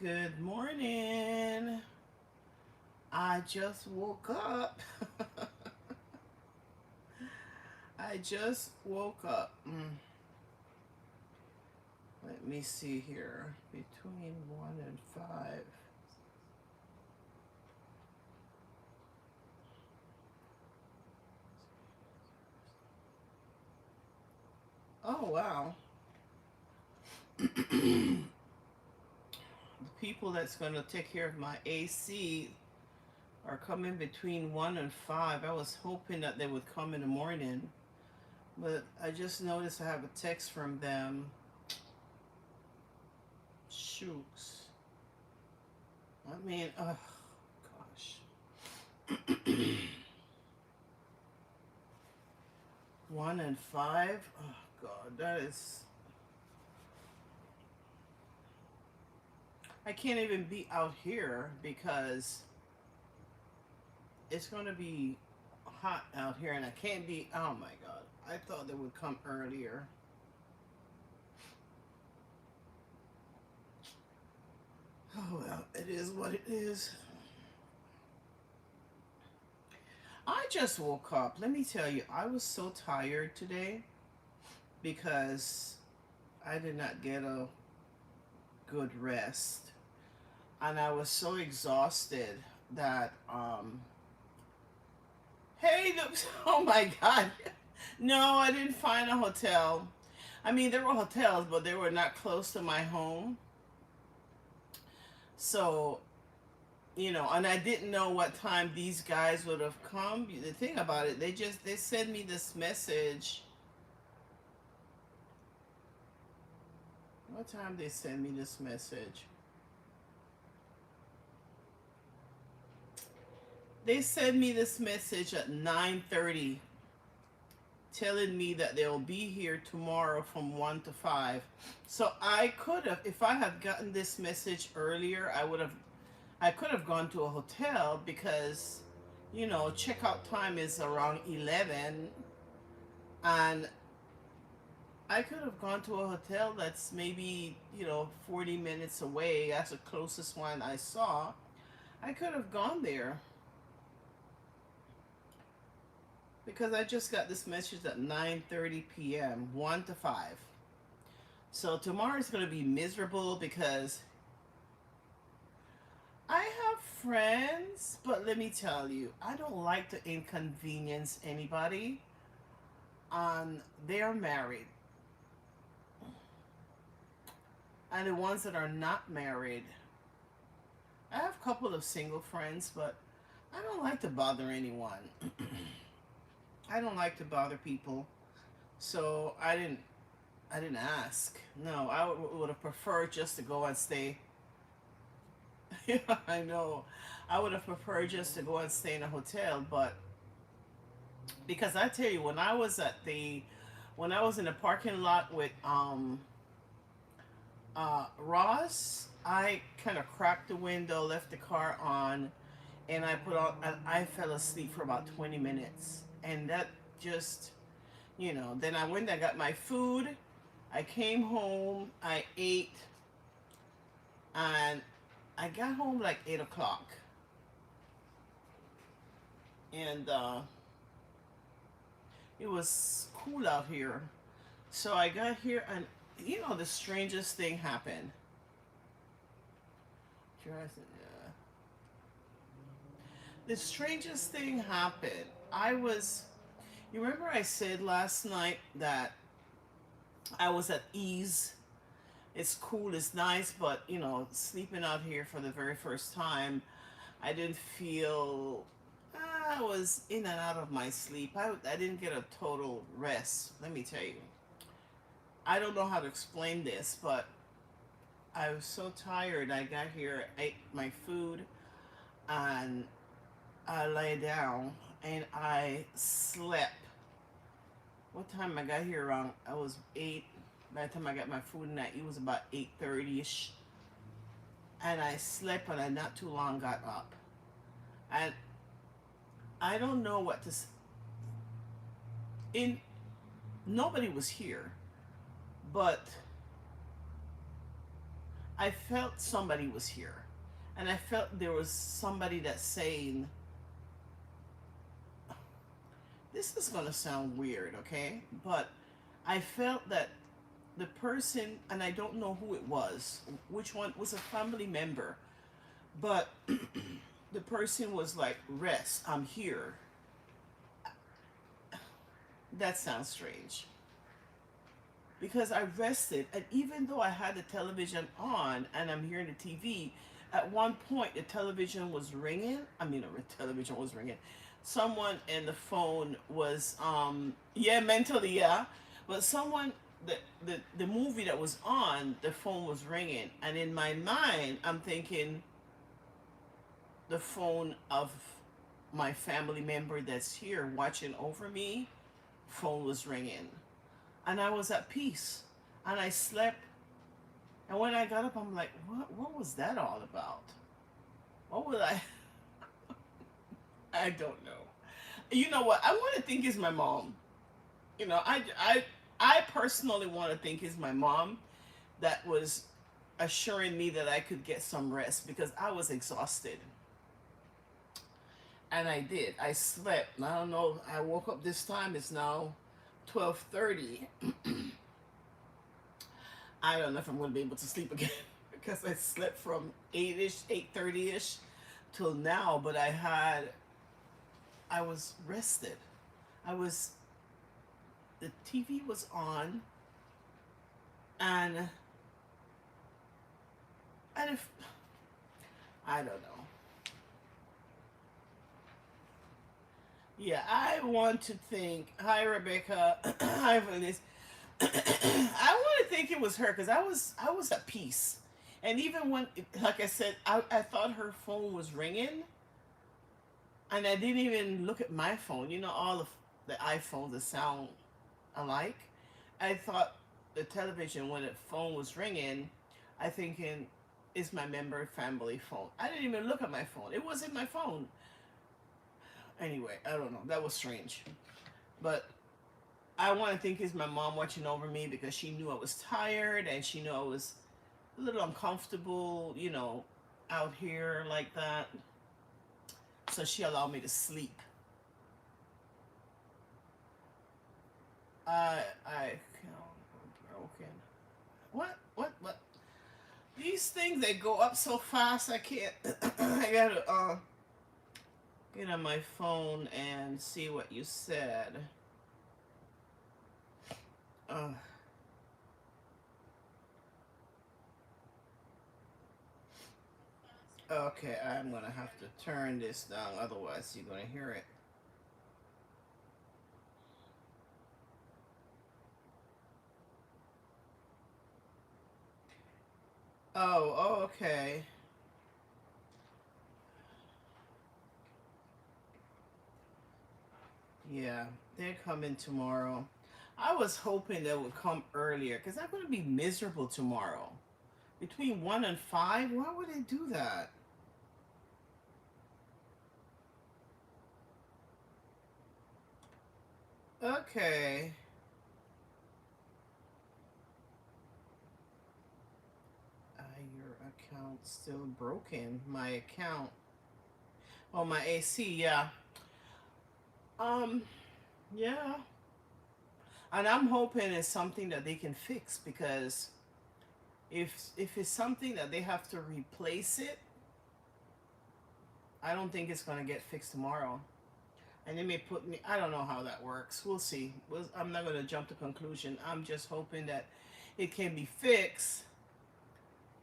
Good morning. I just woke up. I just woke up. Let me see here. Between 1 and 5. Oh, wow. The people that's going to take care of my AC are coming between 1 and 5. I was hoping that they would come in the morning. But I just noticed I have a text from them. Shooks. I mean, oh, gosh. 1 and 5. Oh God, that is. I can't even be out here because it's going to be hot out here, and I can't be. Oh my God, I thought they would come earlier. Oh well, it is what it is. I just woke up. Let me tell you, I was so tired today because I did not get a good rest, and I was so exhausted that hey, oh my God. No, I didn't find a hotel. I mean, there were hotels, but they were not close to my home. So, and I didn't know what time these guys would have come. The thing about it, they sent me this message. What time they sent me this message? They sent me this message at 9:30 telling me that they'll be here tomorrow from 1 to 5. So I could have, if I had gotten this message earlier, I could have gone to a hotel because, checkout time is around 11, and I could have gone to a hotel that's maybe, 40 minutes away. That's the closest one I saw. I could have gone there because I just got this message at 9:30 p.m., 1 to 5. So tomorrow's going to be miserable because I have friends, but let me tell you, I don't like to inconvenience anybody. They're married, and the ones that are not married, I have a couple of single friends, but I don't like to bother anyone. I don't like to bother people, so I didn't ask. No, I would have preferred just to go and stay. Yeah, I know. I would have preferred just to go and stay in a hotel, but because I tell you, when I was in the parking lot with Ross, I kind of cracked the window, left the car on, and I fell asleep for about 20 minutes, and that just, then I went and got my food. I came home, I ate, and I got home like 8 o'clock, and it was cool out here. So I got here, and the strangest thing happened. The strangest thing happened. You remember I said last night that I was at ease. It's cool, it's nice, but sleeping out here for the very first time, I didn't feel. I was in and out of my sleep. I didn't get a total rest. Let me tell you. I don't know how to explain this, but I was so tired. I got here, ate my food, and I lay down and I slept. What time I got here around? I was 8. By the time I got my food and it was about 8:30 ish. And I slept, and I not too long got up. And I don't know what to. In Nobody was here, but I felt somebody was here. And I felt there was somebody that's saying, this is going to sound weird, okay? But I felt that the person, and I don't know who it was, which one was a family member, but the person was like, rest, I'm here. That sounds strange. Because I rested, and even though I had the television on and I'm hearing the TV, at one point the television was ringing. I mean, the television was ringing. Someone in the phone was, yeah, mentally, yeah, but someone, the movie that was on, the phone was ringing, and in my mind, I'm thinking the phone of my family member that's here watching over me, phone was ringing, and I was at peace, and I slept. And when I got up, I'm like, what was that all about? What was I? I don't know. You know what? I want to think is my mom. You know, I personally want to think is my mom that was assuring me that I could get some rest because I was exhausted. And I did. I slept. I don't know. I woke up this time. It's now 12:30. I don't know if I'm going to be able to sleep again because I slept from 8ish, 8:30ish till now, but I was rested. I was the TV was on, and if I don't know. Yeah, I want to think. Hi, Rebecca. Hi, Vanessa. I want to think it was her because I was at peace, and even when, like I said, I thought her phone was ringing, and I didn't even look at my phone. You know, all of the iPhones that sound alike. I thought the television when the phone was ringing, I thinking is my member family phone. I didn't even look at my phone. It wasn't my phone. Anyway, I don't know. That was strange, but I want to think it's my mom watching over me because she knew I was tired and she knew I was a little uncomfortable, you know, out here like that. So she allowed me to sleep. I broken. What? These things they go up so fast I can't. I gotta get on my phone and see what you said. Uh, okay, I'm gonna have to turn this down, otherwise you're gonna hear it. Oh, okay. Yeah, they're coming tomorrow. I was hoping they would come earlier because I'm gonna be miserable tomorrow. Between 1 and 5, why would they do that? Okay. Your account still broken. My account. Oh, my AC. Yeah. Um. Yeah. And I'm hoping it's something that they can fix because if it's something that they have to replace it, I don't think it's gonna get fixed tomorrow. And they may put me. I don't know how that works. We'll see. I'm not gonna jump to conclusion. I'm just hoping that it can be fixed.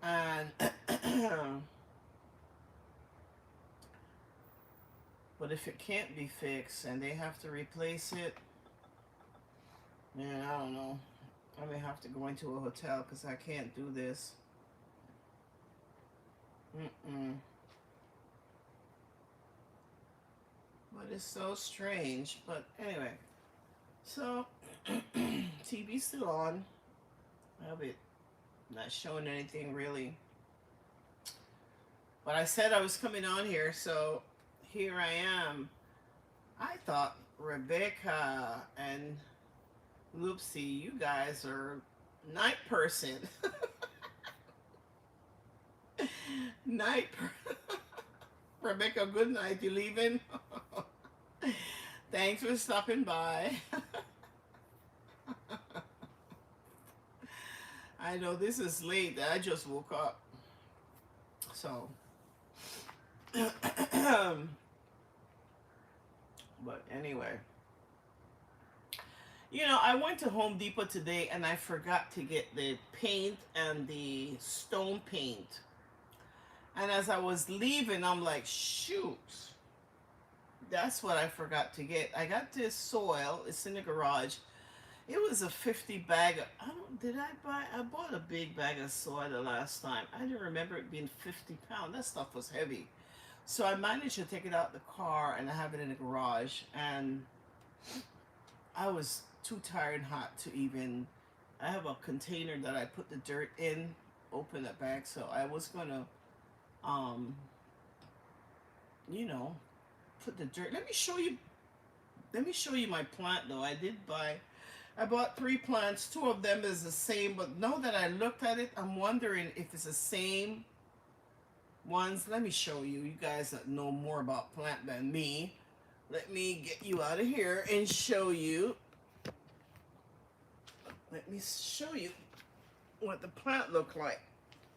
And but if it can't be fixed and they have to replace it, man, I don't know. I may have to go into a hotel because I can't do this. Mm-mm. But it's so strange. But anyway, so TV's still on. I have it not showing anything really. But I said I was coming on here, so here I am. I thought Rebecca and Loopsy, you guys are night person. Night. Rebecca, good night. You leaving? Thanks for stopping by. I know this is late. I just woke up. So, but anyway. You know, I went to Home Depot today and I forgot to get the paint and the stone paint. And as I was leaving, I'm like, shoot, that's what I forgot to get. I got this soil. It's in the garage. It was a 50 bag. I bought a big bag of soil the last time. I didn't remember it being 50 pounds. That stuff was heavy. So I managed to take it out the car and I have it in the garage. And I was too tired and hot to even, I have a container that I put the dirt in, open that bag. So I was going to, you know, put the dirt. Let me show you my plant though. I bought 3 plants. 2 of them is the same, but now that I looked at it, I'm wondering if it's the same ones. Let me show you. You guys that know more about plant than me. Let me get you out of here and show you. Let me show you what the plant looked like.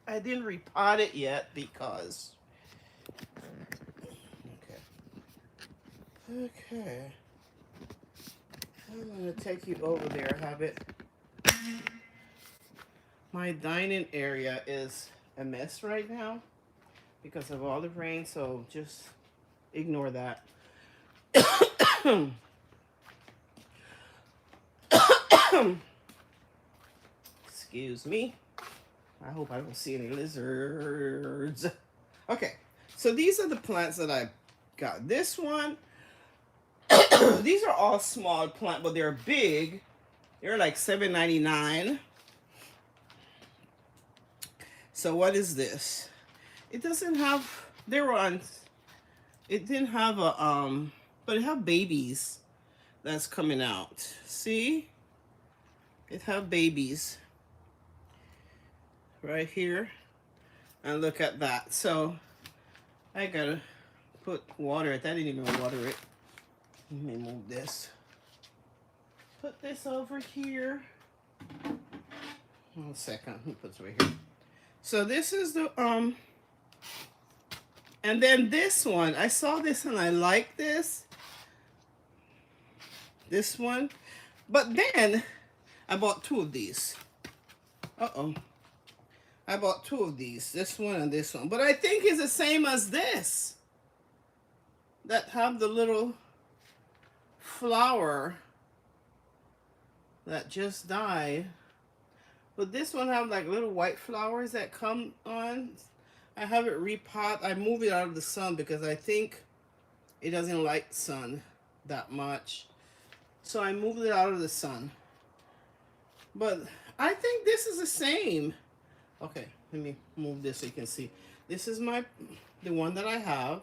I didn't repot it yet because... Okay. I'm going to take you over there. Have it. My dining area is a mess right now because of all the rain, so just ignore that. Excuse me. I hope I don't see any lizards. Okay, so these are the plants that I got. This one, these are all small plants, but they're big. They're like $7.99. So what is this? It doesn't have, it didn't have a, but it have babies that's coming out. See? It have babies right here. And look at that. So I gotta put water. I didn't even water it. Let me move this. Put this over here. 1 second. Let me put it right here. So this is the and then this one. I saw this and I like this. This one. But then I bought 2 of these. Uh-oh. I bought 2 of these. This one and this one. But I think it's the same as this. That have the little flower that just died. But this one have like little white flowers that come on. I have it repot. I move it out of the sun because I think it doesn't like sun that much. So I moved it out of the sun. But I think this is the same. Okay, let me move this so you can see. This is the one that I have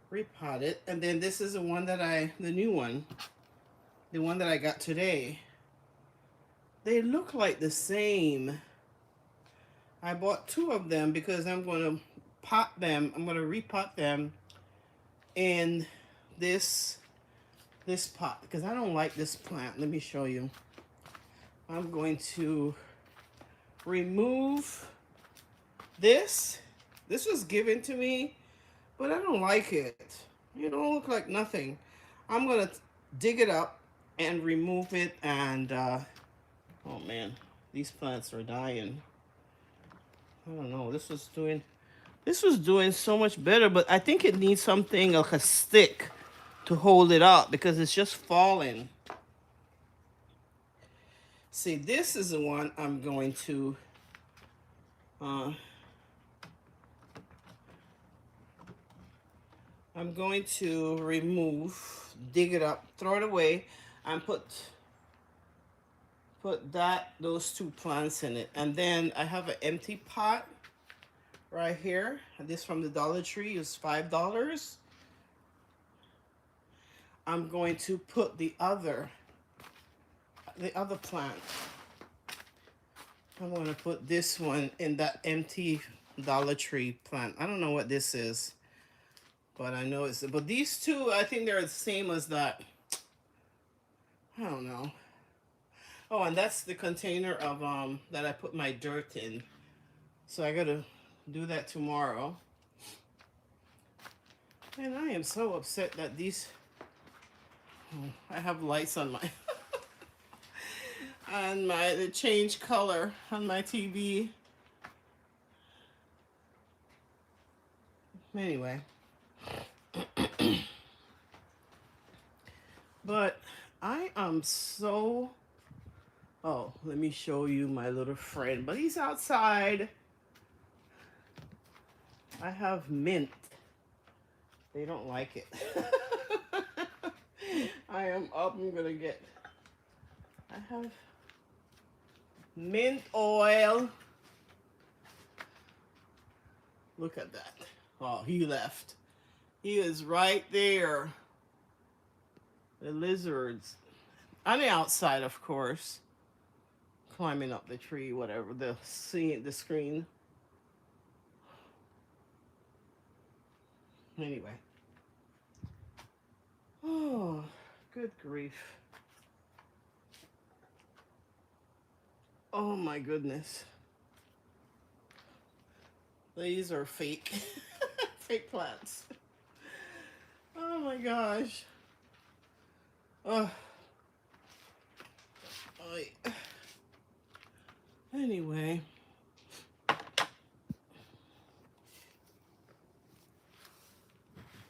repotted, and then this is the one that the new one, the one that I got today. They look like the same. I bought 2 of them because I'm going to pot them. I'm going to repot them in this pot because I don't like this plant. Let me show you. I'm going to remove this. This was given to me, but I don't like it. You don't look like nothing. I'm going to dig it up and remove it and oh man, these plants are dying. I don't know. This was doing so much better, but I think it needs something like a stick to hold it up because it's just falling. See, this is the one I'm going to remove, dig it up, throw it away, and put those 2 plants in it. And then I have an empty pot right here. This from the Dollar Tree is $5. I'm going to put the other plant. I'm going to put this one in that empty Dollar Tree plant. I don't know what this is, but I know it's. But these two, I think they're the same as that. I don't know. Oh, and that's the container of that I put my dirt in. So I gotta do that tomorrow. And I am so upset that these. Oh, I have lights on my on my they change color on my TV. Anyway, but I am so. Oh, let me show you my little friend. But he's outside. I have mint. They don't like it. I am up. I'm gonna get. I have mint oil. Look at that. Oh, he left. He is right there. The lizards. On the outside, of course. Climbing up the tree, whatever. The screen. Anyway. Oh, good grief. Oh my goodness. These are fake. Fake plants. Oh my gosh. Oh. Anyway.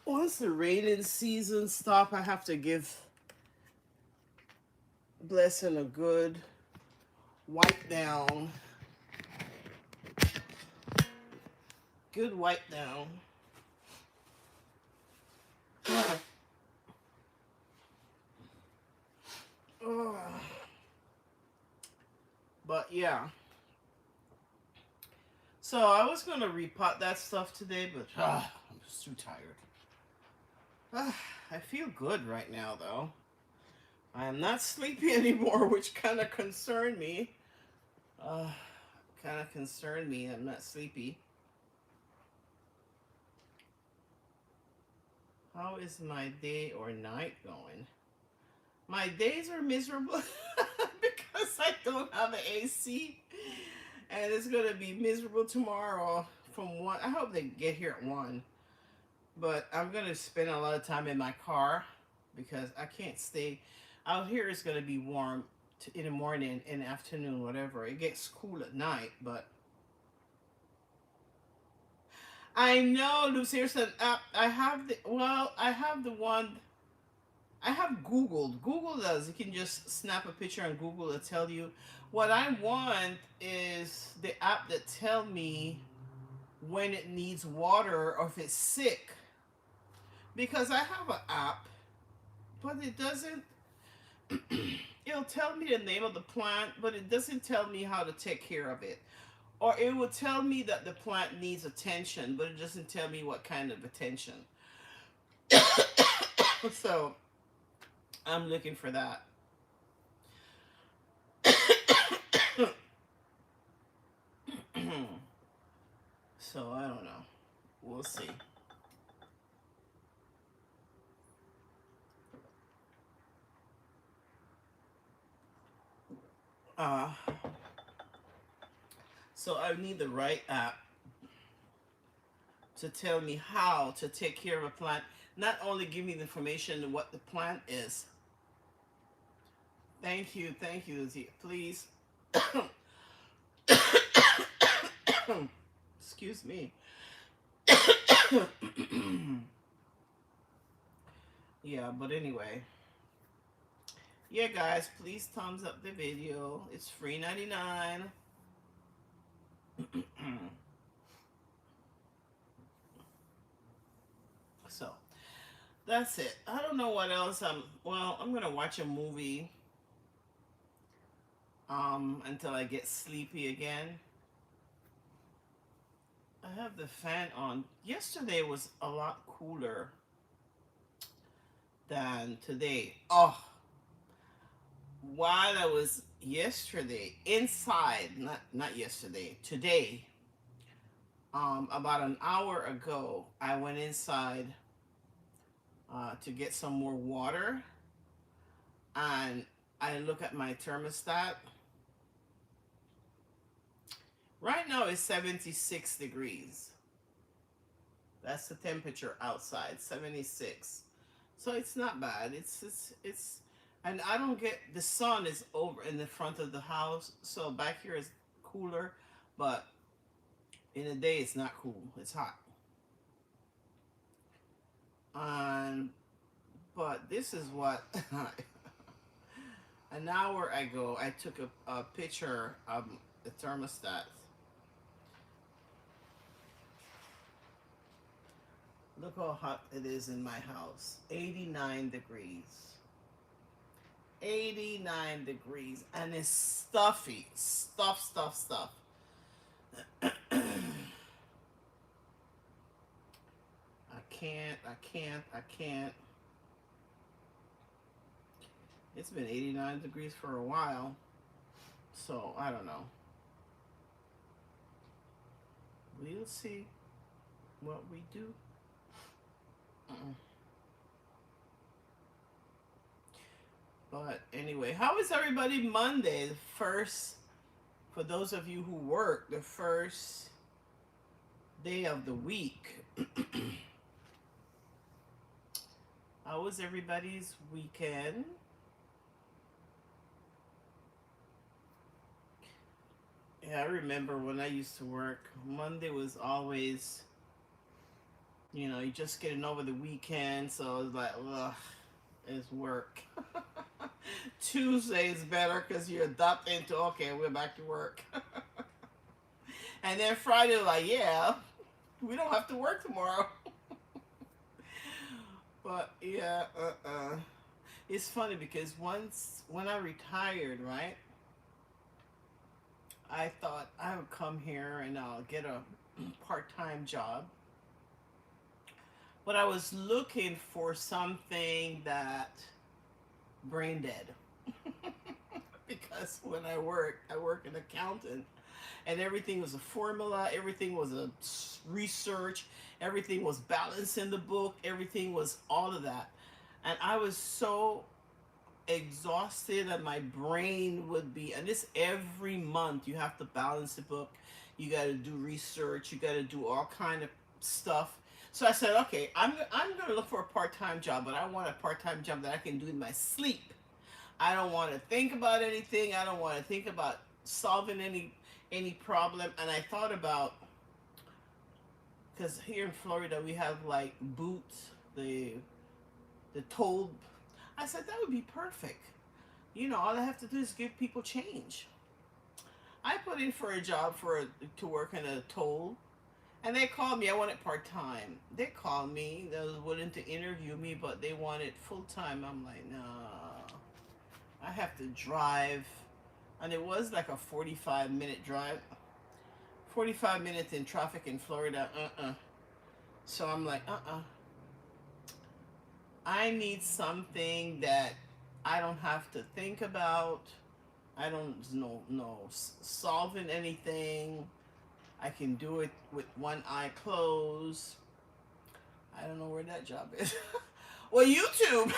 Once the rainy season stop, I have to give Blessing a good wipe down. Good wipe down. Oh. But yeah. So I was gonna repot that stuff today, but I'm just too tired. I feel good right now though. I am not sleepy anymore, which kind of concerned me. I'm not sleepy. How is my day or night going? My days are miserable because I don't have an AC. And it's going to be miserable tomorrow from 1. I hope they get here at 1. But I'm going to spend a lot of time in my car because I can't stay. Out here it's going to be warm in the morning, in the afternoon, whatever. It gets cool at night, but I know, Lucy said, I have the one. I have Googled. Google does. You can just snap a picture on Google to tell you. What I want is the app that tell me when it needs water or if it's sick. Because I have an app, but it doesn't. It'll tell me the name of the plant, but it doesn't tell me how to take care of it. Or it will tell me that the plant needs attention, but it doesn't tell me what kind of attention. So I'm looking for that. So I don't know. We'll see. So I need the right app to tell me how to take care of a plant. Not only give me the information of what the plant is. Thank you, Lizzie. Please. Excuse me. Yeah, but anyway. Yeah, guys, please thumbs up the video. It's free 99. So that's it. I don't know what else. I'm gonna watch a movie until I get sleepy again. I have the fan on. Yesterday was a lot cooler than today. Oh, while I was yesterday inside, not yesterday, today, About an hour ago, I went inside to get some more water, and I look at my thermostat. Right now it's 76 degrees. That's the temperature outside, 76. So it's not bad. It's and I don't get the sun is over in the front of the house, so back here is cooler, but in the day it's not cool. It's hot. And but this is what an hour ago I took a picture of the thermostat. Look how hot it is in my house. 89 degrees. 89 degrees. And it's stuffy. Stuff. I can't. It's been 89 degrees for a while. So, I don't know. We'll see what we do. But anyway, how is everybody Monday? The first, for those of you who work, the first day of the week. How was everybody's weekend? Yeah, I remember when I used to work, Monday was always, you just getting over the weekend, so it was like, ugh, it's work. Tuesday is better because you adapt into, okay, we're back to work. And then Friday, like, yeah, we don't have to work tomorrow. But yeah, it's funny because when I retired, right, I thought I would come here and I'll get a part-time job. But I was looking for something that brain dead. Because when I work an accountant, and everything was a formula, everything was a research, everything was balanced in the book, everything was all of that. And I was so exhausted and my brain would be, and this every month you have to balance the book, you got to do research, you got to do all kind of stuff. So I said, okay, I'm going to look for a part-time job, but I want a part-time job that I can do in my sleep. I don't want to think about anything. I don't want to think about solving any problem. And I thought about, because here in Florida we have like boots, the toll. I said that would be perfect. All I have to do is give people change. I put in for a job to work in a toll, and they called me. I wanted part time. They called me. They was willing to interview me, but they wanted full time. I'm like, no. I have to drive, and it was like a 45-minute drive. 45 minutes in traffic in Florida. So I'm like, I need something that I don't have to think about. I don't know solving anything. I can do it with one eye closed. I don't know where that job is. Well, YouTube,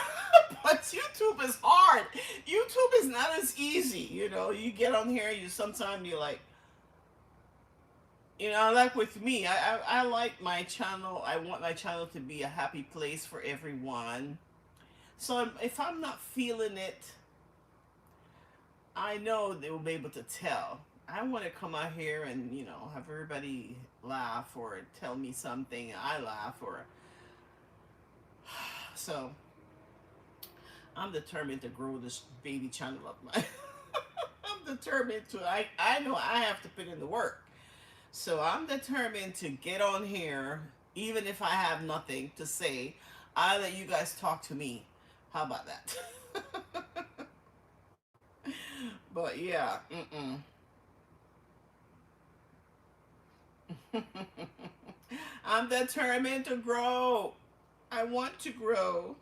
but YouTube is hard. YouTube is not as easy. You get on here, sometimes you're like, like with me, I like my channel. I want my channel to be a happy place for everyone. So if I'm not feeling it, I know they will be able to tell. I want to come out here and, have everybody laugh or tell me something. I laugh or... So, I'm determined to grow this baby channel of mine. I'm determined to... I know I have to put in the work. So, I'm determined to get on here, even if I have nothing to say. I let you guys talk to me. How about that? But yeah, I'm determined to grow. I want to grow.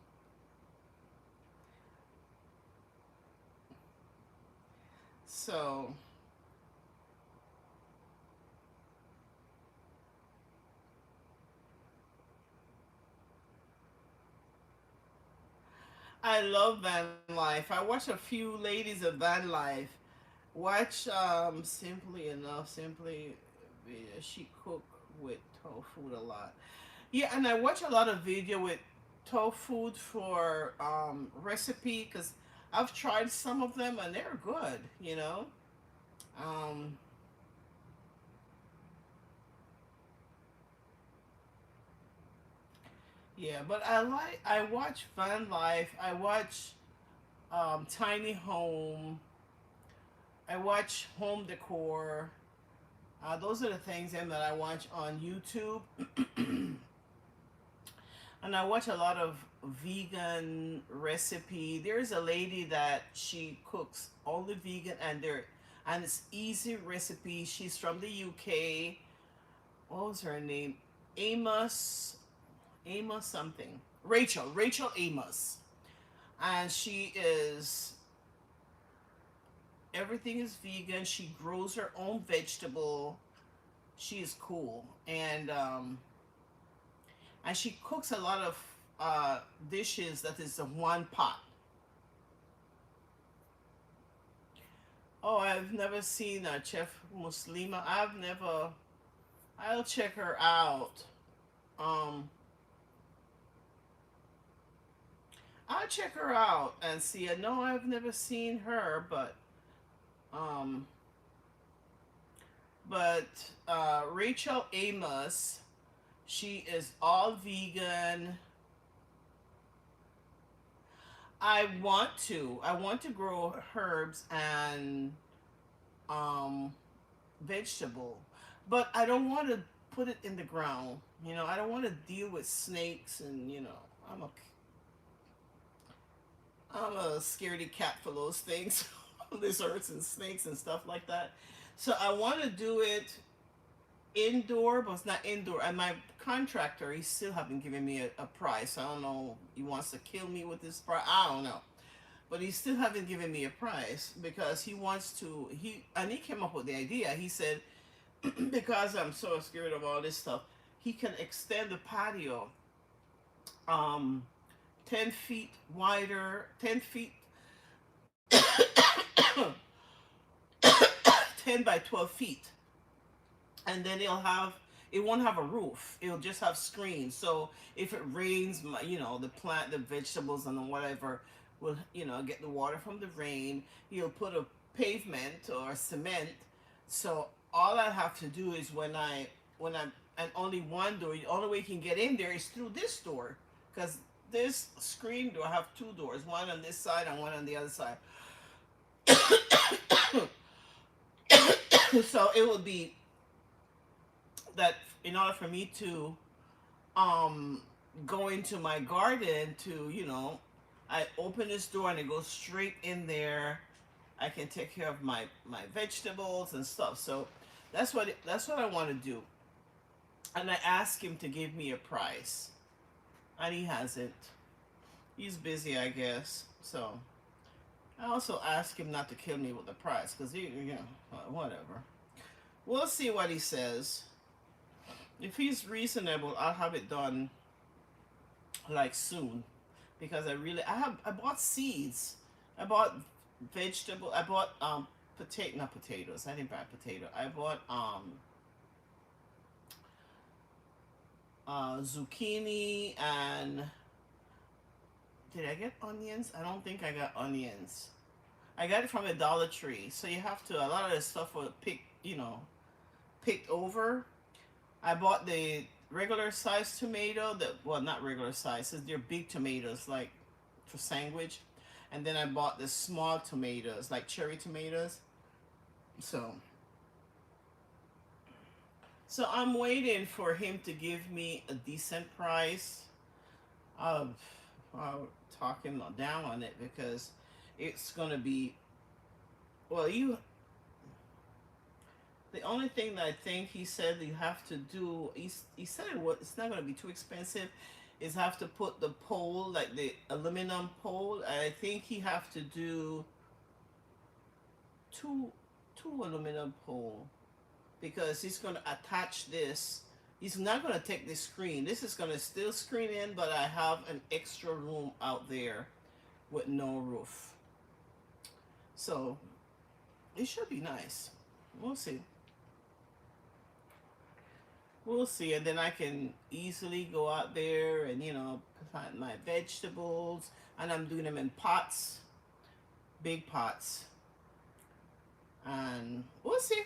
So I love van life. I watch a few ladies of van life. Watch Simply Enough, Simply she cook with tofu a lot. Yeah, and I watch a lot of video with tofu for recipe because I've tried some of them and they're good, you know. Um, yeah, but I watch van life. I watch tiny home. I watch home decor. Those are the things that I watch on YouTube. And I watch a lot of vegan recipe. There's a lady that she cooks only vegan and it's easy recipe. She's from the UK. What was her name? Amos Amos something. Rachel Amos. And she is everything is vegan. She grows her own vegetable. She is cool. And she cooks a lot of dishes that is in one pot. Oh, I've never seen a Chef Muslima. I'll check her out. Um, I'll check her out and see. I know I've never seen her, um, but Rachel Amos, she is all vegan. I want to grow herbs and um, vegetable, but I don't want to put it in the ground. You know, I don't want to deal with snakes and I'm a I'm a scaredy cat for those things, lizards and snakes and stuff like that. So I want to do it indoor, but it's not indoor. And my contractor, he still haven't given me a price. I don't know. He wants to kill me with this price. I don't know. But he still haven't given me a price because he wants to. He came up with the idea. He said because I'm so scared of all this stuff, he can extend the patio, um, 10 feet wider, 10 feet, 10 by 12 feet, and then it won't have a roof. It'll just have screens. So if it rains, the plant, the vegetables, and whatever will get the water from the rain. You'll put a pavement or cement. So all I have to do is when I'm and only one door. The only way you can get in there is through this door, because this screen door have two doors, one on this side and one on the other side. So it would be that in order for me to um go into my garden to I open this door and it goes straight in there. I can take care of my vegetables and stuff. So that's what I want to do. And I asked him to give me a price, and he hasn't. He's busy, I guess. So I also asked him not to kill me with the price, because whatever. We'll see what he says. If he's reasonable, I'll have it done like soon, because I bought seeds. I bought vegetable. I bought potato, not potatoes. I didn't buy potato. I bought zucchini, and did I get onions? I don't think I got onions. I got it from a Dollar Tree. So you have to, a lot of the stuff was picked over. I bought the regular size tomato, well, not regular size, they're big tomatoes, like for sandwich. And then I bought the small tomatoes, like cherry tomatoes. So, so I'm waiting for him to give me a decent price. I'll talk him down on it, because it's gonna be, well, the only thing that I think he said you have to do, he said it's not going to be too expensive, is have to put the pole, like the aluminum pole. I think he have to do two aluminum pole, because he's going to attach this. He's not going to take this screen. This is going to still screen in, but I have an extra room out there with no roof. So it should be nice. We'll see. We'll see. And then I can easily go out there and, plant my vegetables. And I'm doing them in pots, big pots. And we'll see.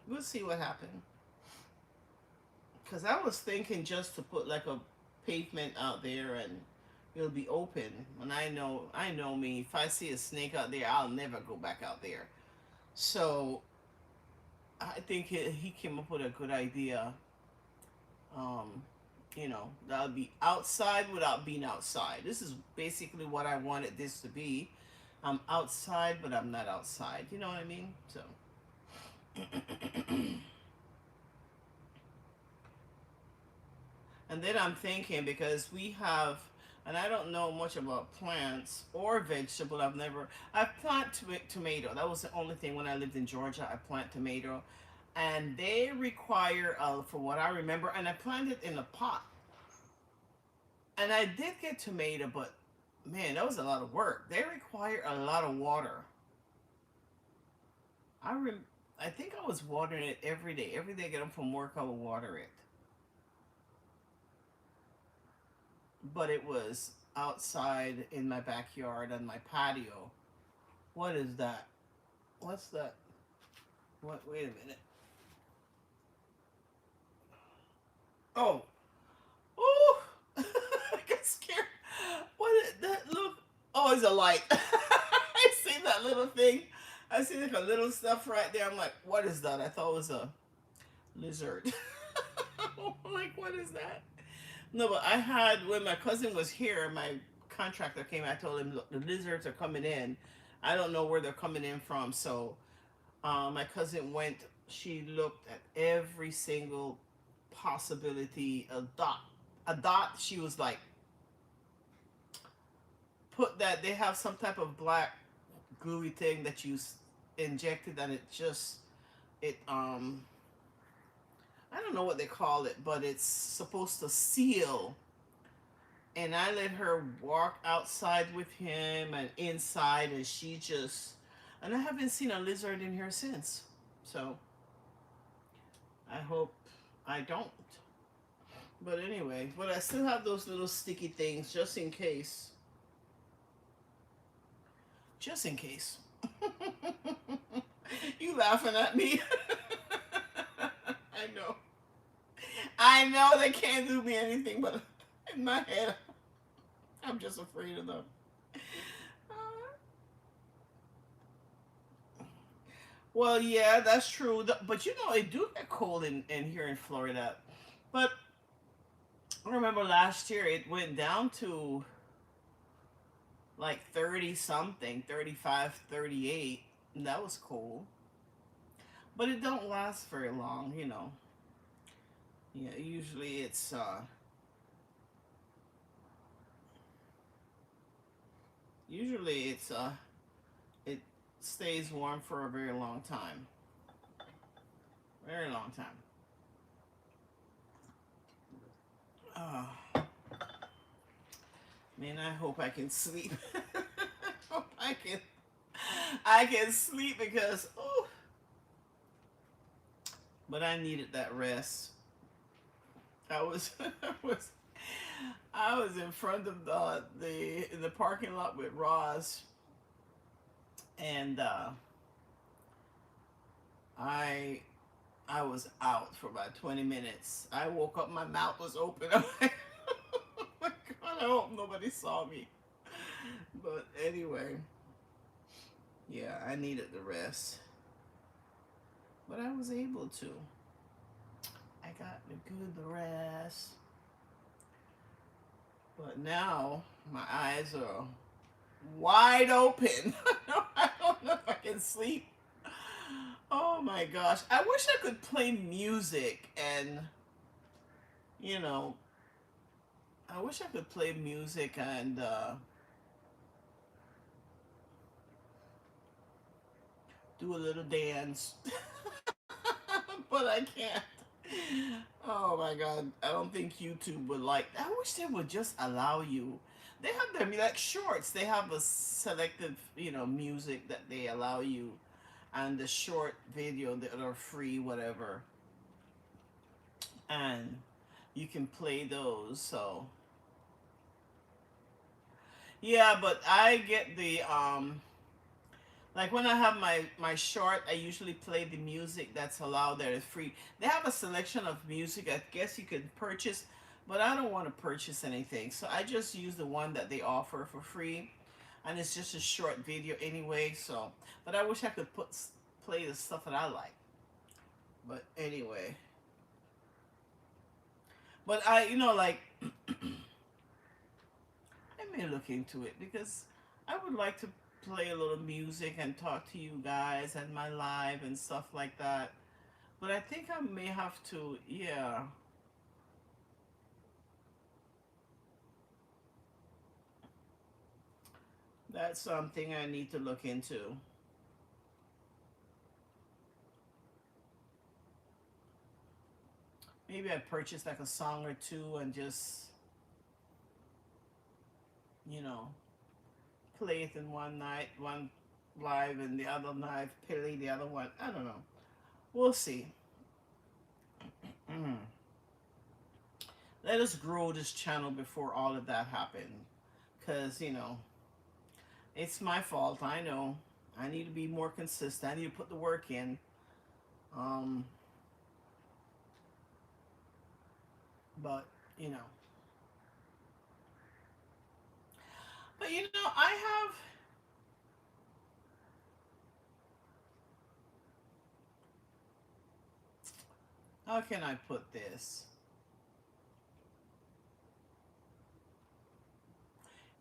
We'll see what happens. Because I was thinking just to put like a pavement out there and it'll be open. And I know me. If I see a snake out there, I'll never go back out there. So I think he came up with a good idea. Um, that'll be outside without being outside. This is basically what I wanted this to be. I'm outside, but I'm not outside. You know what I mean? So. And then I'm thinking because we have, and I don't know much about plants or vegetable. I plant tomato. That was the only thing when I lived in Georgia. I plant tomato, and they require, for what I remember, and I planted in a pot. And I did get tomato, but man, that was a lot of work. They require a lot of water. I rem- I think I was watering it every day. Every day I get home from work, I would water it. But it was outside in my backyard on my patio. What is that? What's that? What? Wait a minute. Oh, oh! I got scared. What is that? Look. Oh, it's a light. I see that little thing. I see like a little stuff right there. I'm like, what is that? I thought it was a lizard. Like, what is that? No, but I had when my cousin was here, my contractor came. I told him, look, the lizards are coming in. I don't know where they're coming in from. So my cousin went. She looked at every single possibility. A dot. She was like, put that. They have some type of black gluey thing that you injected, and it. I don't know what they call it, but it's supposed to seal. And I let her walk outside with him and inside, and and I haven't seen a lizard in here since. So I hope I don't. But anyway, but I still have those little sticky things just in case. Just in case. You laughing at me? I know. I know they can't do me anything, but in my head, I'm just afraid of them. Uh, well, yeah, that's true. But it do get cold in here in Florida. But I remember last year it went down to like 30 something, 35, 38. And that was cool. But it don't last very long. Yeah, usually it stays warm for a very long time. Very long time. Oh, man, I hope I can sleep. I hope I can sleep because but I needed that rest. I was I was in front of the in the parking lot with Roz, and I I was out for about 20 minutes. I woke up, my mouth was open. I'm like, oh my God, I hope nobody saw me. But anyway, yeah, I needed the rest. But I was able to. I got the good rest. But now my eyes are wide open. I don't know if I can sleep. Oh my gosh. I wish I could play music and, you know, I wish I could play music and do a little dance. But I can't. Oh my God. I don't think YouTube would like. I wish they would just allow you. They have their like shorts. They have a selective, music that they allow you, and the short video that are free, whatever, and you can play those. So yeah, but I get the like when I have my short, I usually play the music that's allowed there. It's free. They have a selection of music. I guess you could purchase, but I don't want to purchase anything, so I just use the one that they offer for free, and it's just a short video anyway. So, but I wish I could play the stuff that I like. But anyway, but like I may look into it because I would like to play a little music and talk to you guys and my live and stuff like that. But I think I may have to, yeah. That's something I need to look into. Maybe I purchase like a song or two and just, you know, play it in one night, one live, and the other night play the other one. I don't know. We'll see. Let us grow this channel before all of that happened. Because, it's my fault. I know. I need to be more consistent. I need to put the work in. Um, but, you know. But, I have. How can I put this?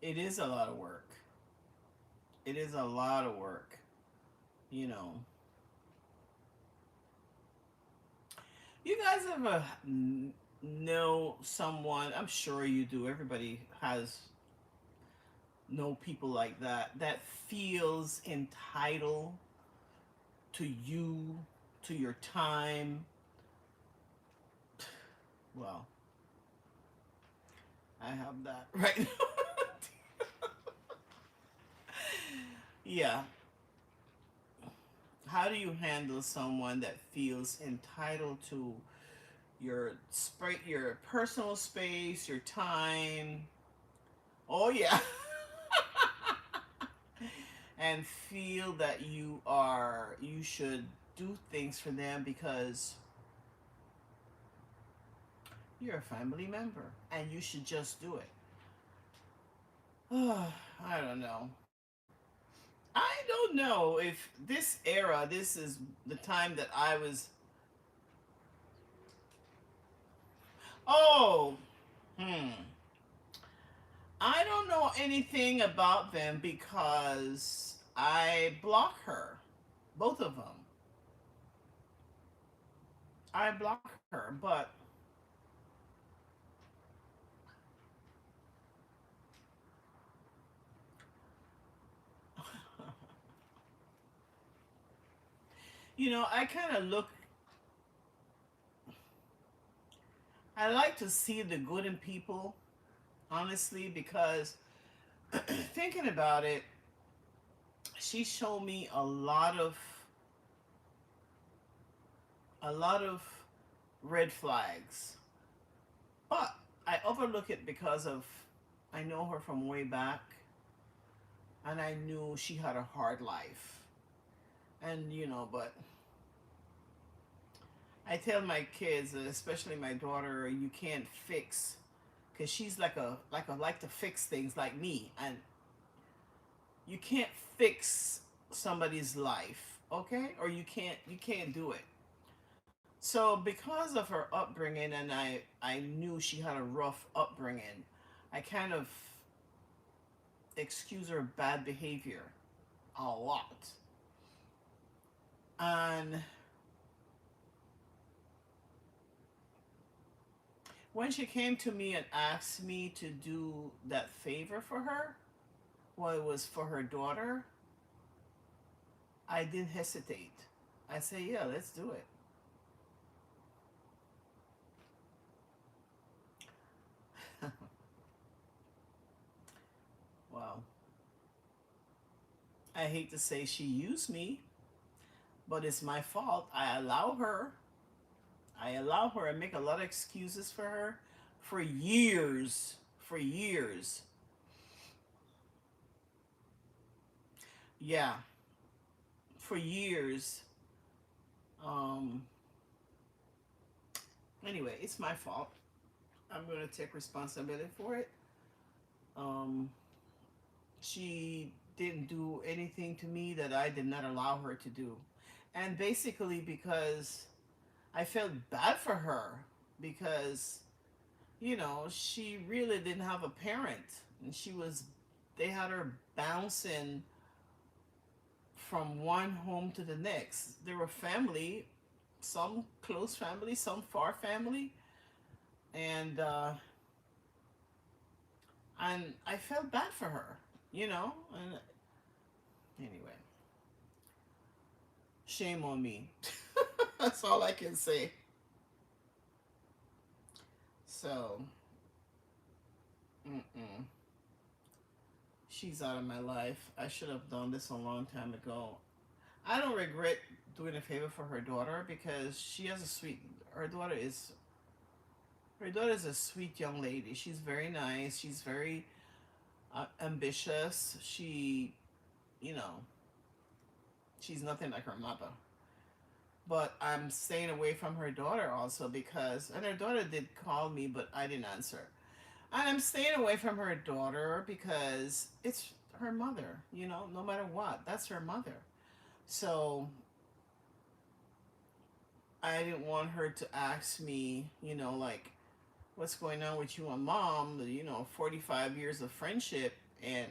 It is a lot of work. It is a lot of work. You know. You guys ever know someone? I'm sure you do. Everybody has know people like that feels entitled to you, to your time. Well, I have that right now. Yeah. How do you handle someone that feels entitled to your personal space, your time? Oh yeah. And feel that you should do things for them because you're a family member and you should just do it. I don't know. I don't know if this era, this is the time that I was. Oh, hmm. I don't know anything about them because I block her. Both of them. I block her, but I kind of look. I like to see the good in people, honestly, because thinking about it, she showed me a lot of red flags, but I overlook it because of I know her from way back, and I knew she had a hard life, and but I tell my kids, especially my daughter, you can't fix, because she's like to fix things like me, and you can't fix somebody's life, okay? Or you can't do it. So because of her upbringing, and I knew she had a rough upbringing, I kind of excuse her bad behavior a lot. And when she came to me and asked me to do that favor for her, well, it was for her daughter, I didn't hesitate. I say, yeah, let's do it. I hate to say she used me, but it's my fault. I allow her. I allow her. I make a lot of excuses for her for years. For years. Yeah, for years. Um, anyway, it's my fault. I'm going to take responsibility for it. Um, she didn't do anything to me that I did not allow her to do. And basically, because I felt bad for her, because, she really didn't have a parent. And they had her bouncing from one home to the next. They were family, some close family, some far family. And I felt bad for her, and anyway, shame on me. That's all I can say. So, mm-mm. She's out of my life. I should have done this a long time ago. I don't regret doing a favor for her daughter because she has a sweet. Her daughter is a sweet young lady. She's very nice. She's very ambitious. You know, she's nothing like her mother. But I'm staying away from her daughter also because, and her daughter did call me, but I didn't answer. And I'm staying away from her daughter because it's her mother, no matter what. That's her mother. So I didn't want her to ask me, like, what's going on with you and mom, 45 years of friendship. And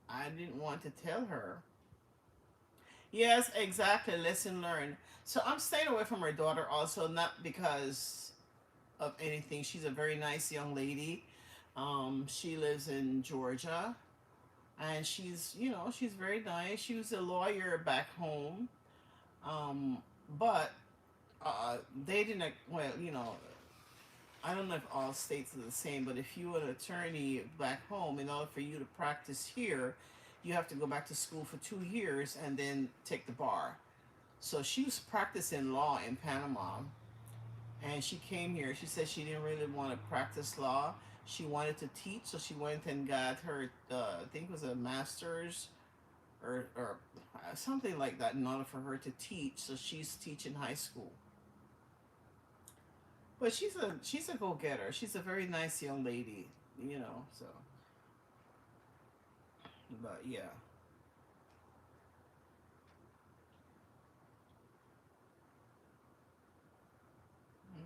I didn't want to tell her. Yes, exactly. Lesson learned. So I'm staying away from her daughter also, not because of anything. She's a very nice young lady. She lives in Georgia, and she's very nice. She was a lawyer back home, um, but they didn't. Well, I don't know if all states are the same, but if you're an attorney back home, in order for you to practice here, you have to go back to school for 2 years and then take the bar. So she was practicing law in Panama, and she came here. She said she didn't really want to practice law. She wanted to teach, so she went and got her, I think it was a master's or something like that in order for her to teach. So she's teaching high school. But she's a go getter. She's a very nice young lady, So, but yeah.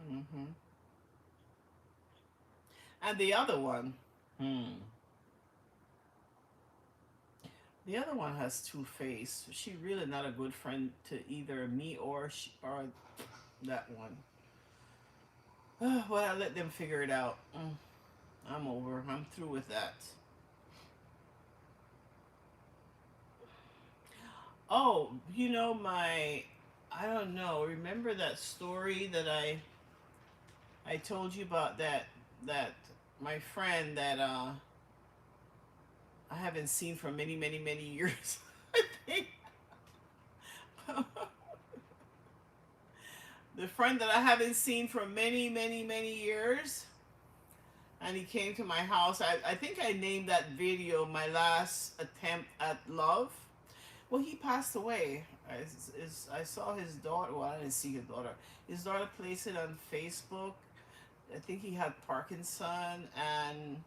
Hmm. And the other one, hmm, the other one has two face. She really not a good friend to either me or that one. Well, I let them figure it out. I'm over. I'm through with that. Oh, I don't know. Remember that story that I told you about that my friend that I haven't seen for many many many years. I think the friend that I haven't seen for many many many years, and he came to my house. I think I named that video "My Last Attempt at Love." Well, he passed away. I saw his daughter. Well, I didn't see his daughter. His daughter placed it on Facebook. I think he had Parkinson, and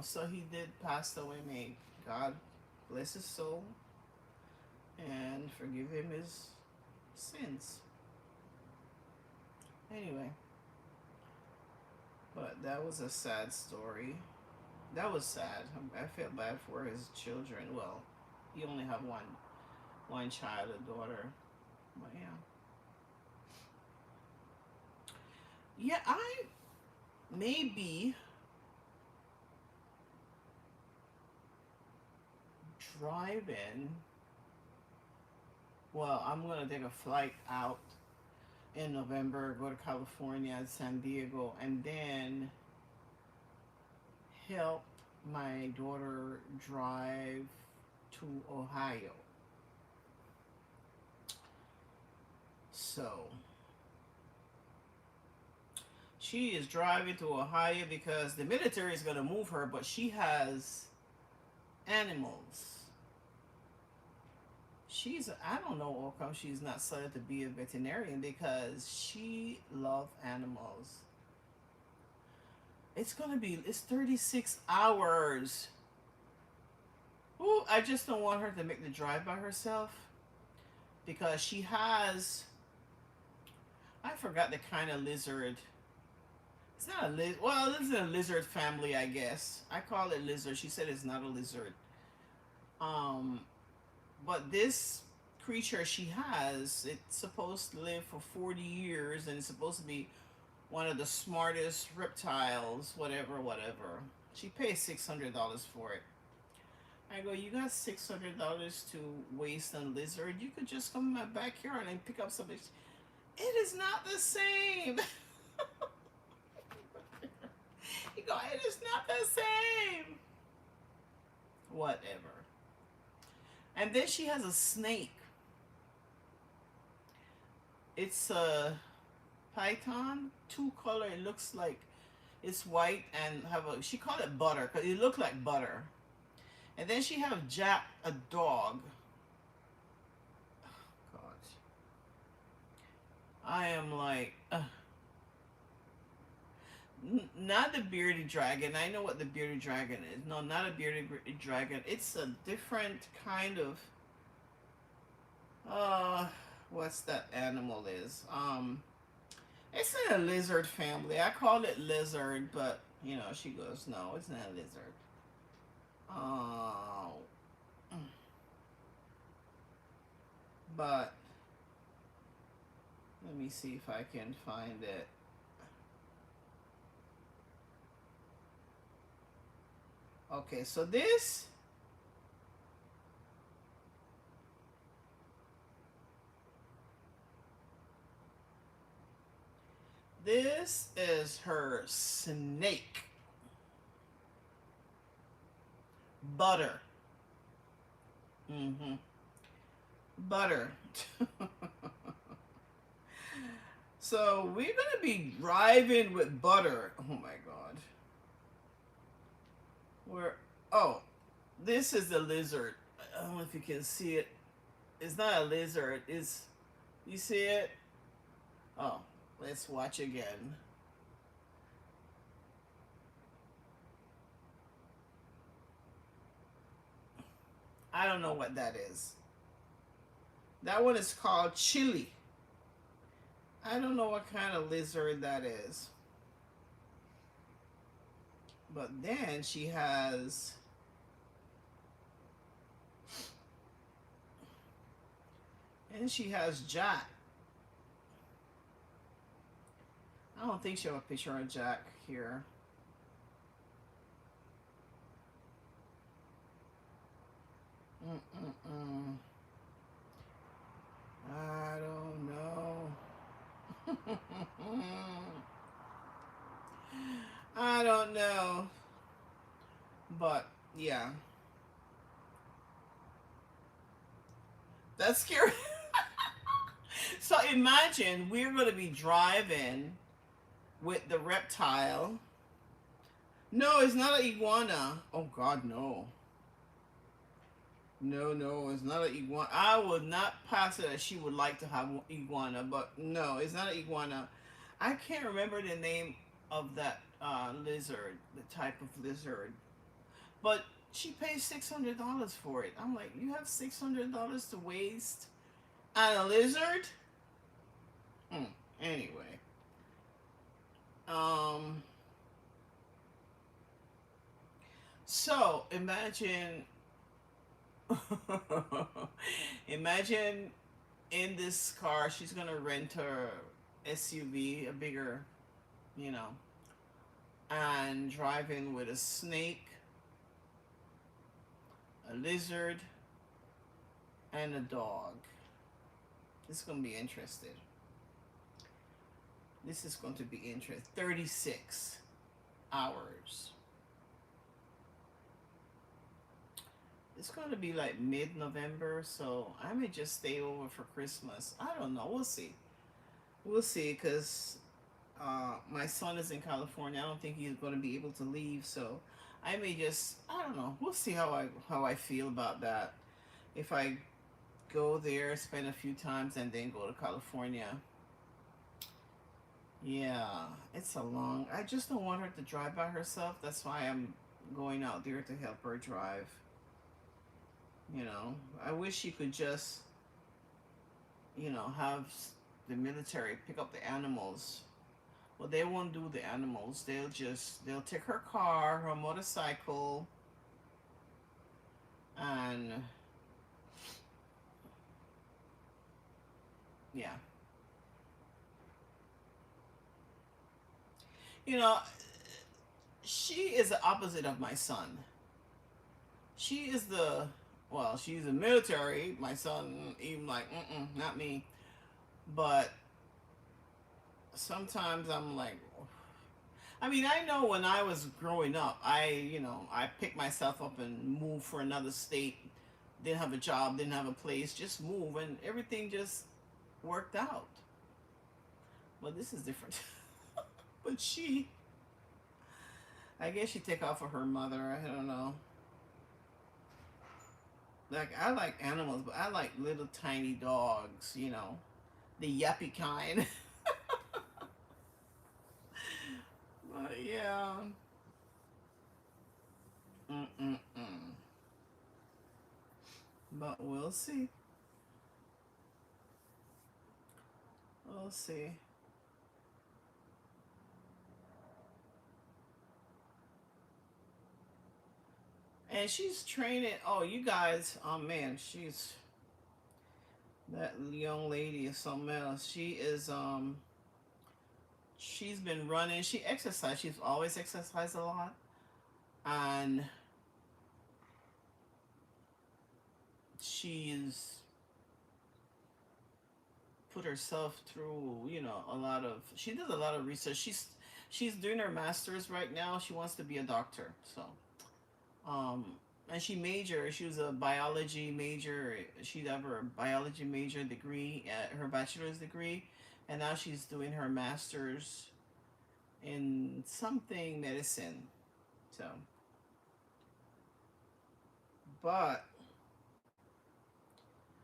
so he did pass away. May God bless his soul and forgive him his sins. Anyway, but that was a sad story. That was sad. I felt bad for his children. Well, he only had one child, a daughter. But yeah, yeah. I maybe driving. Well, I'm gonna take a flight out in November, go to California, San Diego, and then help. my daughter drive to Ohio. So she is driving to Ohio because the military is going to move her, but she has animals. I don't know how come she's not set to be a veterinarian because she loves animals. It's 36 hours. Ooh, I just don't want her to make the drive by herself because she has, I forgot the kind of lizard. It's not a lizard. Well, it's a lizard family, I guess. I call it lizard. She said it's not a lizard. Um, but this creature she has, it's supposed to live for 40 years and it's supposed to be one of the smartest reptiles, whatever, whatever. She pays $600 for it. I go, you got $600 to waste on lizard? You could just come in my backyard and pick up something. It is not the same. You go, it is not the same. Whatever. And then she has a snake. It's a python, two color. It looks like it's white and she called it butter because it looked like butter. And then she have Jack, a dog. Oh, God. I am like, not the bearded dragon. I know what the bearded dragon is. No, not a bearded dragon. It's a different kind of, what's that animal is? It's in a lizard family. I call it lizard, but, you know, she goes, no, it's not a lizard. Oh. But let me see if I can find it. Okay, so this is her snake. Butter. Mm-hmm. Butter. So we're gonna be driving with butter. Oh my God. Where? Oh, this is the lizard. I don't know if you can see it. It's not a lizard. You see it? Oh, let's watch again. I don't know what that is. That one is called chili. I don't know what kind of lizard that is. But then she has Jack. I don't think she have a picture of Jack here. Mm-mm-mm. I don't know. I don't know. But yeah. That's scary. So imagine we're going to be driving with the reptile. No, it's not an iguana. Oh God, no. No, no, it's not an iguana. I would not pass it as she would like to have iguana, but no, it's not an iguana. I can't remember the name of that lizard, the type of lizard. But she pays $600 for it. I'm like, you have $600 to waste on a lizard? Anyway. So imagine imagine in this car she's gonna rent her SUV, a bigger, you know, and driving with a snake, a lizard, and a dog. This is gonna be interesting. This is going to be interesting. 36 hours. It's going to be like mid-November, so I may just stay over for Christmas. I don't know. We'll see. We'll see, because my son is in California. I don't think he's going to be able to leave, so I may just, I don't know. We'll see how I feel about that. If I go there, spend a few times, and then go to California. Yeah, it's a long. I just don't want her to drive by herself. That's why I'm going out there to help her drive. You know, I wish she could just, have the military pick up the animals. Well, they won't do the animals. They'll take her car, her motorcycle, and yeah. You know, she is the opposite of my son. She is she's the military. My son, even like, not me. But sometimes I'm like, I mean, I know when I was growing up, I picked myself up and moved for another state. Didn't have a job, didn't have a place, just move, and everything just worked out. Well, this is different. But I guess she take off of her mother. I don't know. Like, I like animals, but I like little tiny dogs, the yuppie kind. But yeah. Mm-mm-mm. But we'll see. We'll see. And she's training. Oh, you guys. Oh man, that young lady is something else. She's been running. She exercised. She's always exercised a lot, and she's put herself through, a lot of. She does a lot of research. She's doing her master's right now. She wants to be a doctor. So, um, and she was a biology major. She'd have her biology major degree, her bachelor's degree, and now she's doing her master's in something medicine. So, but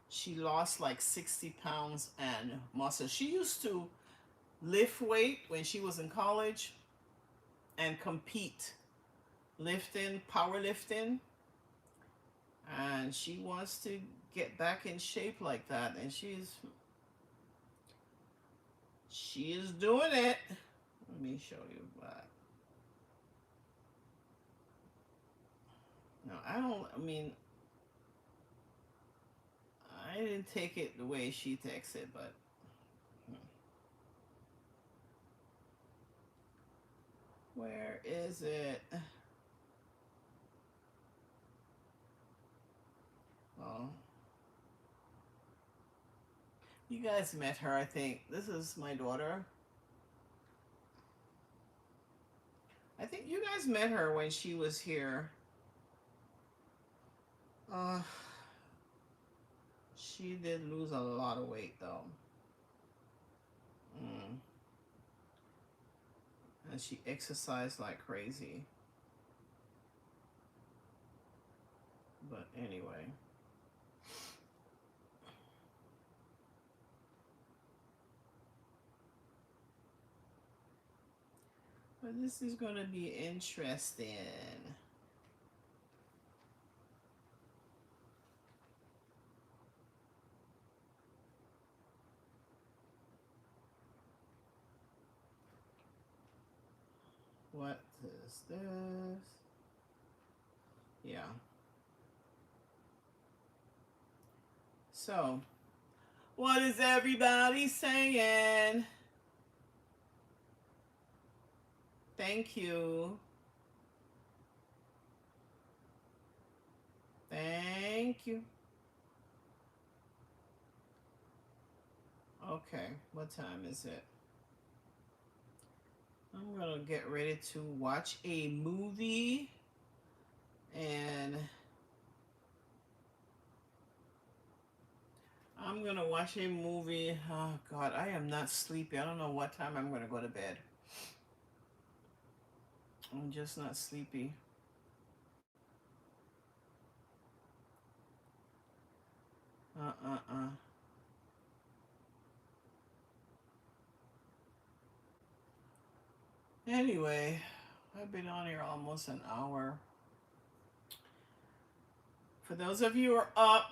she lost like 60 pounds and muscle. She used to lift weight when she was in college and compete, lifting, powerlifting, and she wants to get back in shape like that, and she is doing it. Let me show you that. No, I mean, I didn't take it the way she takes it, but where is it? Oh, you guys met her, I think. This is my daughter. I think you guys met her when she was here. Uh, she did lose a lot of weight though. Mm. And she exercised like crazy. But anyway. But this is going to be interesting. What is this? Yeah. So, what is everybody saying? Thank you. Thank you. Okay, what time is it? I'm gonna get ready to watch a movie and I'm gonna watch a movie. Oh God, I am not sleepy. I don't know what time I'm gonna go to bed. I'm just not sleepy. Uh. Anyway, I've been on here almost an hour. For those of you who are up,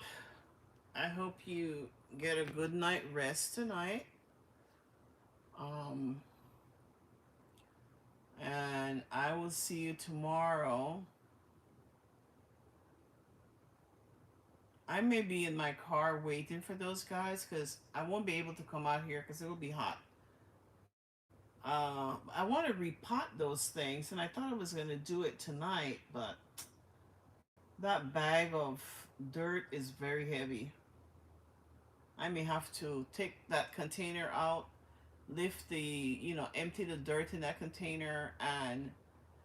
I hope you get a good night rest tonight. Um, and I will see you tomorrow. I may be in my car waiting for those guys because I won't be able to come out here because it'll be hot. I want to repot those things, and I thought I was going to do it tonight, but that bag of dirt is very heavy. I may have to take that container out, lift the, empty the dirt in that container, and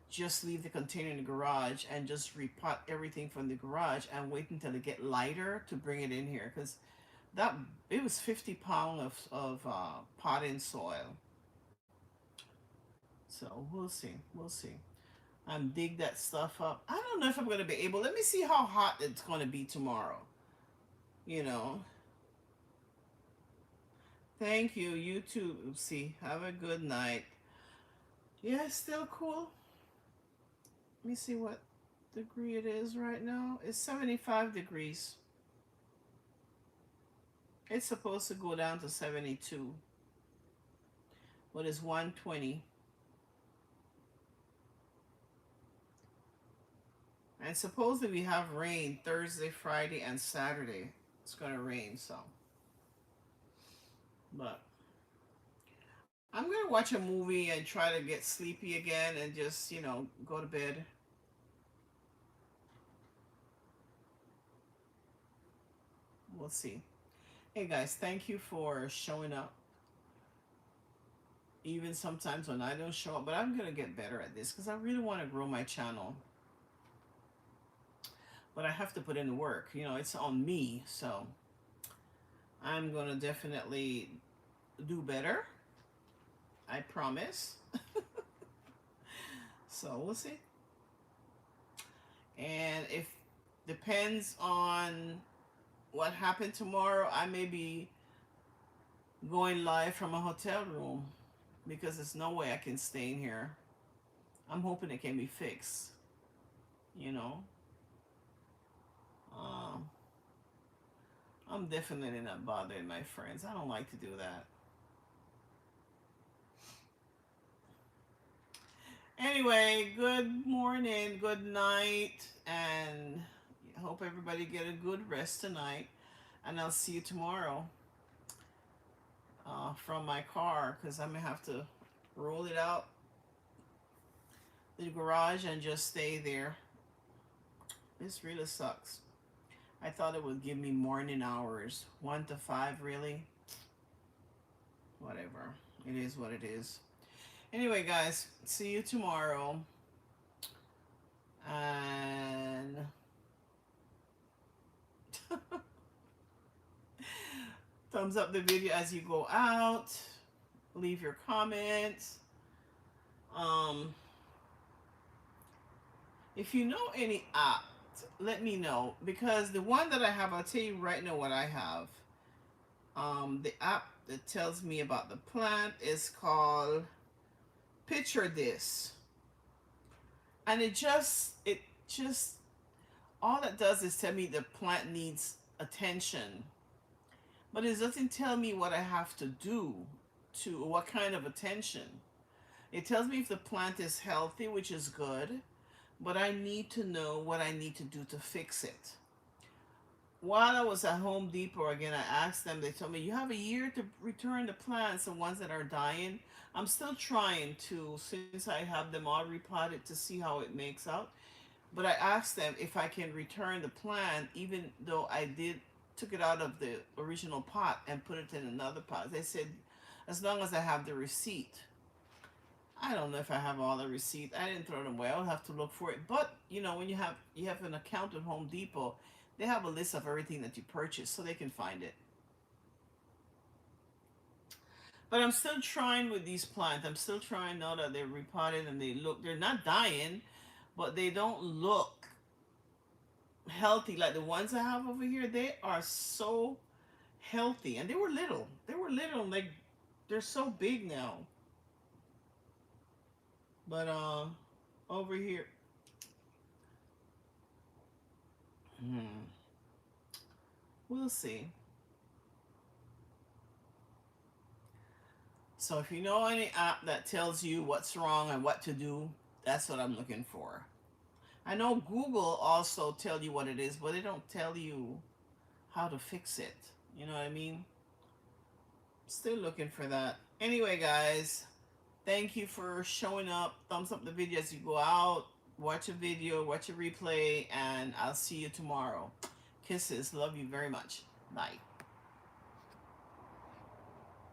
just leave the container in the garage and just repot everything from the garage and wait until it get lighter to bring it in here because that it was 50 pounds of potting soil. So we'll see. Dig that stuff up. I don't know if I'm gonna be able. Let me see how hot it's gonna be tomorrow. You know. Thank you. You too. Oopsie. Have a good night. Yeah, it's still cool. Let me see what degree it is right now. It's 75 degrees. It's supposed to go down to 72, but it's 120. And supposedly we have rain Thursday, Friday, and Saturday. It's gonna rain, so. But I'm gonna watch a movie and try to get sleepy again and just, go to bed. We'll see. Hey guys, thank you for showing up. Even sometimes when I don't show up, but I'm gonna get better at this because I really want to grow my channel. But I have to put in the work. It's on me, so I'm gonna definitely do better. I promise. So we'll see. And if depends on what happened tomorrow, I may be going live from a hotel room because there's no way I can stay in here. I'm hoping it can be fixed. You know. Um, I'm definitely not bothering my friends. I don't like to do that. Anyway, good morning, good night, and I hope everybody get a good rest tonight. And I'll see you tomorrow from my car because I'm going to have to roll it out the garage and just stay there. This really sucks. I thought it would give me morning hours, 1 to 5, really. Whatever. It is what it is. Anyway, guys, see you tomorrow. And thumbs up the video as you go out. Leave your comments. If you know any app, let me know because the one that I have, I'll tell you right now what I have. The app that tells me about the plant is called Picture This, and it just all it does is tell me the plant needs attention, but it doesn't tell me what I have to do to what kind of attention. It tells me if the plant is healthy, which is good, but I need to know what I need to do to fix it. While I was at Home Depot again, I asked them, they told me, you have a year to return the plants, the ones that are dying. I'm still trying to, since I have them all repotted, to see how it makes out. But I asked them if I can return the plant, even though took it out of the original pot and put it in another pot. They said, as long as I have the receipt. I don't know if I have all the receipts. I didn't throw them away. I'll have to look for it. But when you have an account at Home Depot, they have a list of everything that you purchased, so they can find it. But I'm still trying with these plants. I'm still trying now that they're repotted and they're not dying, but they don't look healthy like the ones I have over here. They are so healthy, and they were little. They were little, like they're so big now. But over here, hmm, we'll see. So if you know any app that tells you what's wrong and what to do, that's what I'm looking for. I know Google also tell you what it is, but they don't tell you how to fix it. You know what I mean? Still looking for that. Anyway, guys, thank you for showing up. Thumbs up the video as you go out. Watch a video, watch a replay, and I'll see you tomorrow. Kisses. Love you very much. Bye.